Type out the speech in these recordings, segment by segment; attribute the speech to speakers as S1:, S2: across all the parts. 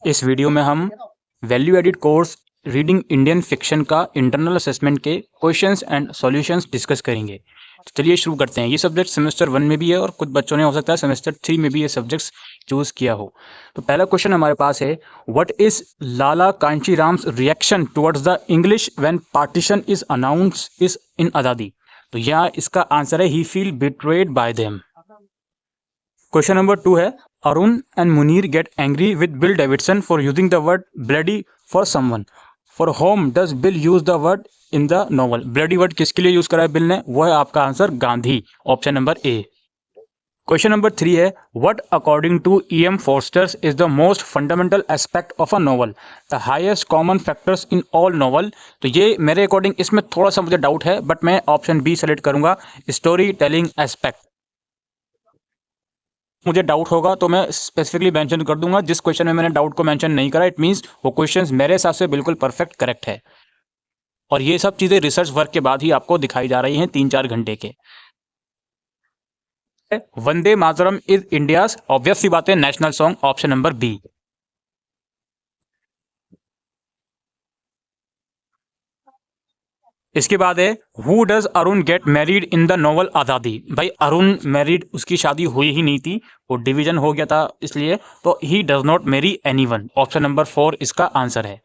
S1: इस वीडियो में हम value added course reading Indian fiction का इंटरनल असेसमेंट के क्वेश्चंस एंड सॉल्यूशंस डिस्कस करेंगे। तो चलिए शुरू करते हैं। ये सब्जेक्ट सेमेस्टर 1 में भी है और कुछ बच्चों ने हो सकता है सेमेस्टर 3 में भी ये सब्जेक्ट्स चूज किया हो। तो पहला क्वेश्चन हमारे पास है, what is Lala Kanshiram's reaction towards the English when partition is announced is in Azadi. तो यहाँ इसका आंसर है, he feel betrayed by them. Question number 2 है, Arun and Munir get angry with Bill Davidson for using the word bloody for someone. For whom does Bill use the word in the novel? Bloody word किसके लिए use करा है bill ने? वो है आपका answer Gandhi, option number A. Question number 3 है, what according to E.M. Forster's is the most fundamental aspect of a novel? The highest common factors in all novel. तो ये मेरे अकॉर्डिंग इसमें थोड़ा सा मुझे डाउट है, बट मैं ऑप्शन बी सेलेक्ट करूंगा, स्टोरी टेलिंग एस्पेक्ट। मुझे डाउट होगा तो मैं स्पेसिफिकली मेंशन कर दूंगा। जिस क्वेश्चन में मैंने डाउट को मेंशन नहीं करा, इट मींस वो क्वेश्चंस मेरे हिसाब से बिल्कुल परफेक्ट करेक्ट है। और ये सब चीजें रिसर्च वर्क के बाद ही आपको दिखाई जा रही हैं 3-4 घंटे के। Vande Mataram is India's, obvious सी बात है, national song, option number B. इसके बाद है, who does Arun get married in the novel Azadi. भाई अरुण मैरिड, उसकी शादी हुई ही नहीं थी, वो डिवीजन हो गया था इसलिए। तो he does not marry anyone, option number 4 इसका आंसर है।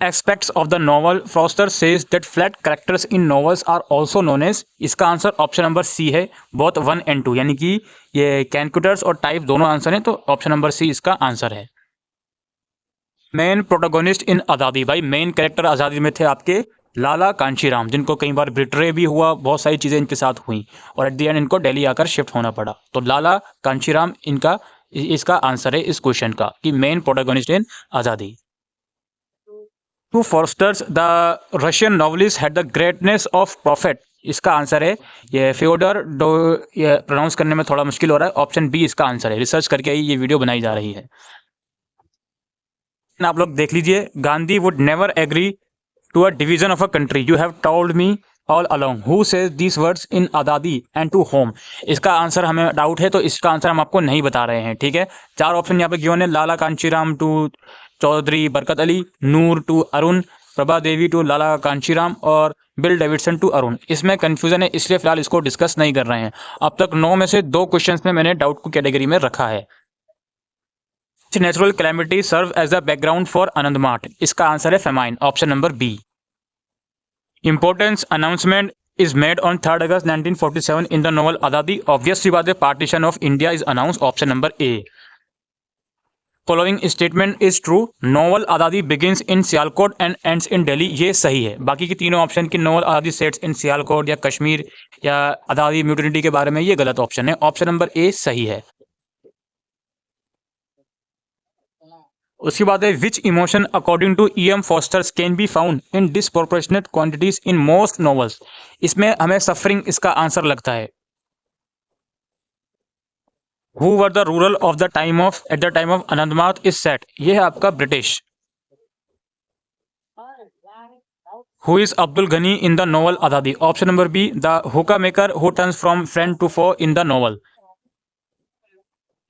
S1: Aspects of the novel, Foster says that flat characters in novels are also known as, इसका आंसर ऑप्शन नंबर सी है, बोथ 1 and 2, यानी कि ये कैनकुटर्स और टाइप दोनों आंसर हैं, तो ऑप्शन नंबर सी इसका आंसर है। मेन प्रोटोगोनिस्ट इन आज़ादी, भाई मेन कैरेक्टर आज़ादी में थे आपके लाला कांशीराम, जिनको कई बार बिट्रे भी हुआ, बहुत सारी चीज़ें इनके साथ हुई और एट द एंड इनको दिल्ली आकर शिफ्ट होना पड़ा। तो लाला कांशीराम इनका इसका आंसर है इस क्वेश्चन का, कि main protagonist in Azadi. To Forster's the Russian novelist had the greatness of prophet, इसका आंसर है ये फ्योडर डो, ये प्रोनाउंस करने में थोड़ा मुश्किल हो रहा है, ऑप्शन बी इसका आंसर है। रिसर्च करके ही ये वीडियो बनाई जा रही है। आप लोग देख लीजिए, Gandhi would never agree to a division of a country, you have told me all along, who says these words in Azadi and to home. इसका आंसर हमें डाउट है, तो इसका आंसर हम आपको नहीं बता रहे हैं, ठीक है। 4 ऑप्शन यहाँ पे गिवन है, लाला Kanshiram to Chaudhry Barkat Ali, Noor to Arun, Prabha Devi to Lala Kanshiram और बिल डेविडसन टू अरुण। इसमें कंफ्यूजन है, इसलिए फिलहाल इसको डिस्कस नहीं कर रहे हैं। अब तक 9 में से 2 क्वेश्चंस में मैंने डाउट को कैटेगरी में रखा है। Natural calamity serve as the background for Anandamath, इसका आंसर है famine, option number B. Importance announcement is made on 3 August 1947 in the novel Azadi, obvious सी बात है, partition of India is announced, option number A. Following statement is true, novel Azadi begins in Sialkot and ends in Delhi, ये सही है। बाकी की तीनों option की नोवेल आज़ादी सेट्स इन सियालकोट या कश्मीर या आज़ादी म्यूटिनिटी के बारे में, ये गलत ऑप्शन है, ऑप्शन नंबर ए सही है। उसके बाद है, which emotion according to E.M. Foster's can be found in disproportionate quantities in most novels. इसमें हमें सफरिंग इसका आंसर लगता है। Who were the rural of the time of at the time of Anandamath is set, ये है आपका British. Who is Abdul Ghani in the novel Azadi, option number B, the hookah maker who turns from friend to foe in the novel.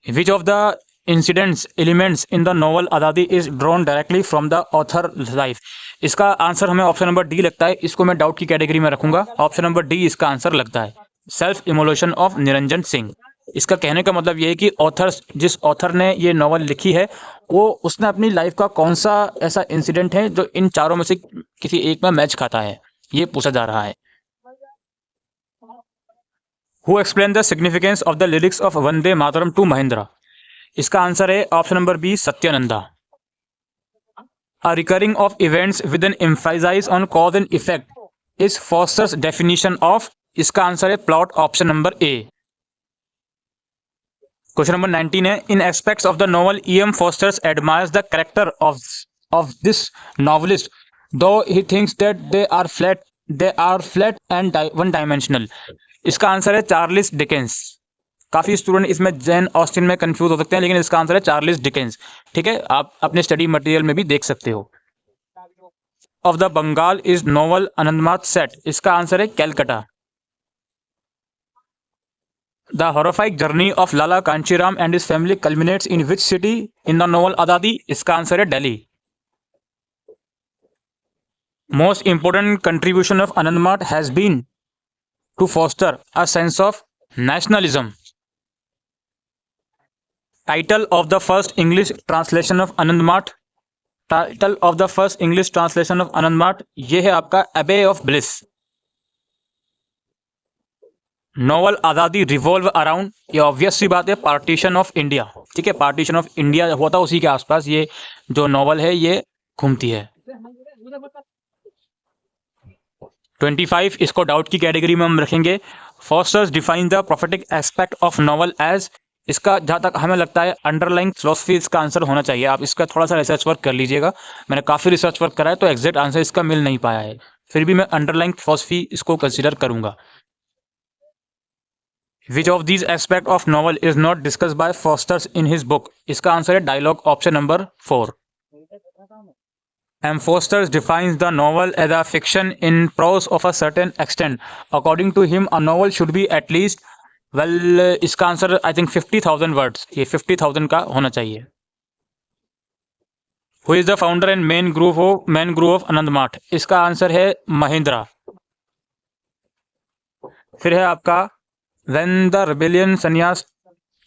S1: Which of the incidents elements in the novel Azadi is drawn directly from the author life, इसका answer हमें option number D लगता है। इसको मैं doubt की category में रखूंगा, option number D इसका आंसर लगता है, self immolation of Niranjan Singh. इसका कहने का मतलब ये है कि ऑथर, जिस ऑथर ने ये नॉवल लिखी है, वो उसने अपनी लाइफ का कौन सा ऐसा इंसिडेंट है जो इन चारों में से किसी एक में मैच खाता है, ये पूछा जा रहा है। Who explain the significance of the lyrics of Vande Mataram to Mahendra, इसका आंसर है option number B, Satyananda. A recurring of events with an emphasize on cause and effect is Forster's definition of, इसका आंसर है plot, option number A. Question number 19 है, in aspects of the novel E.M. Foster's admires the character of this novelist, though he thinks that they are flat and one dimensional, इसका answer है Charles Dickens. काफी student इसमें Jain Austin में confuse हो सकते हैं, लेकिन इसका आंसर है चार्लिस डिकेंस, ठीक है, आप अपने स्टडी मटेरियल में भी देख सकते हो। Of the Bengal is novel Anandamath set, इसका आंसर है Calcutta. The horrifying journey of Lala Kanshiram and his family culminates in which city in the novel Azadi? इसका आंसर है Delhi. Most important contribution of Anandamath has been to foster a sense of nationalism. Title of the first English translation of Anandamath, title of the first English translation of Anandamath ये है आपका abbey of bliss. Novel आज़ादी revolve around, ये obvious सी बात है, partition of India. ठीक है, पार्टीशन ऑफ इंडिया हुआ था, उसी के आसपास ये जो नोवेल है ये घूमती है। 25 इसको डाउट की कैटेगरी में हम रखेंगे। Forster's define the prophetic aspect of novel as, इसका जहाँ तक हमें लगता है अंडरलाइंग फिलोसफी इसका आंसर होना चाहिए। आप इसका थोड़ा सा रिसर्च वर्क कर लीजिएगा, मैंने काफ़ी रिसर्च वर्क करा है तो एग्जैक्ट आंसर इसका मिल नहीं पाया है, फिर भी मैं अंडरलाइंग फिलोसफी इसको कंसिडर करूंगा। Which of these aspect of novel is not discuss by Forster's in his book? इसका आंसर है dialogue, option number 4। M Forster's defines the novel as a fiction in prose of a certain extent. According to him a novel should be at least, well इसका answer I think 50,000 words, ये 50,000 का होना चाहिए। Who is the founder and main group of Anandamath? इसका answer है महिंद्रा। फिर है आपका When the rebellion sannyas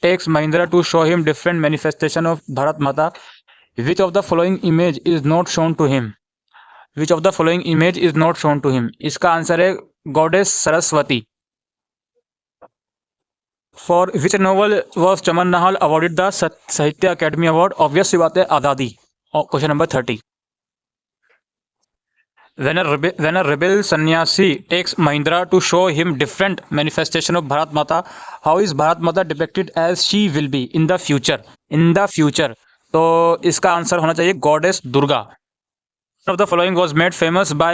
S1: takes Mahindra to show him different manifestation of Bharat Mata, which of the following image is not shown to him? Which of the following image is not shown to him? इसका answer है Goddess Saraswati. For which novel was Chaman Nahal awarded the Sahitya Academy Award? Obvious सी बात है आज़ादी। Question number 30. When a rebel sannyasi takes Mahindra to show him different manifestation of Bharat Mata, how is Bharat Mata depicted as she will be in the future? In the future, तो इसका answer होना चाहिए goddess Durga. One of the following was made famous by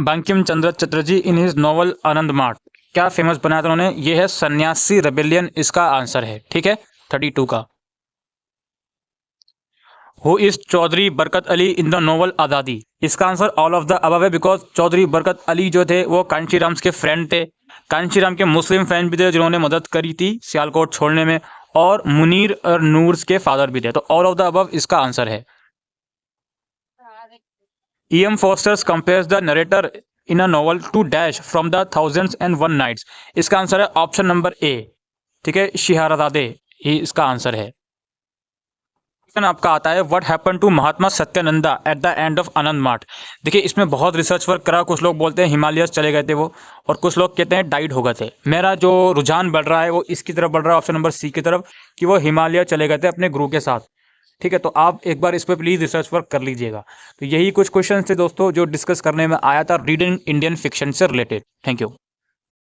S1: Bankim Chandra Chatterjee in his novel Anandamath. क्या famous बनाया था उन्होंने? ये है सन्यासी रेबेलियन, इसका आंसर है। ठीक है, 32 का। Who is Chaudhary Barkat Ali in the novel Azadi? इसका answer all of the above है, बिकॉज चौधरी बरकत अली जो थे वो कांचीराम के फ्रेंड थे, कांचीराम के मुस्लिम फ्रेंड भी थे जिन्होंने मदद करी थी सियालकोट छोड़ने में, और मुनीर और नूर के फादर भी थे, तो ऑल ऑफ द अबव इसका आंसर है। E.M. Foster's compares the narrator in a novel to dash from the Thousands and One Nights। इसका आंसर है ऑप्शन नंबर ए। ठीक है, शिहाराज़ादे ही इसका आंसर है। आपका आता है what happen to Mahatma Satyananda at the end of Anandamath. देखिए इसमें बहुत रिसर्च वर्क करा, कुछ लोग बोलते हैं हिमालयस चले गए थे वो, और कुछ लोग कहते हैं डाइड हो गए थे। मेरा जो रुझान बढ़ रहा है वो इसकी तरफ बढ़ रहा है, ऑप्शन नंबर सी की तरफ, कि वो हिमालय चले गए थे अपने गुरु के साथ। ठीक है, तो आप एक बार इस पर प्लीज़ रिसर्च वर्क कर लीजिएगा। तो यही कुछ क्वेश्चन थे दोस्तों जो डिस्कस करने में आया था रीडिंग इंडियन फिक्शन से रिलेटेड। Thank you.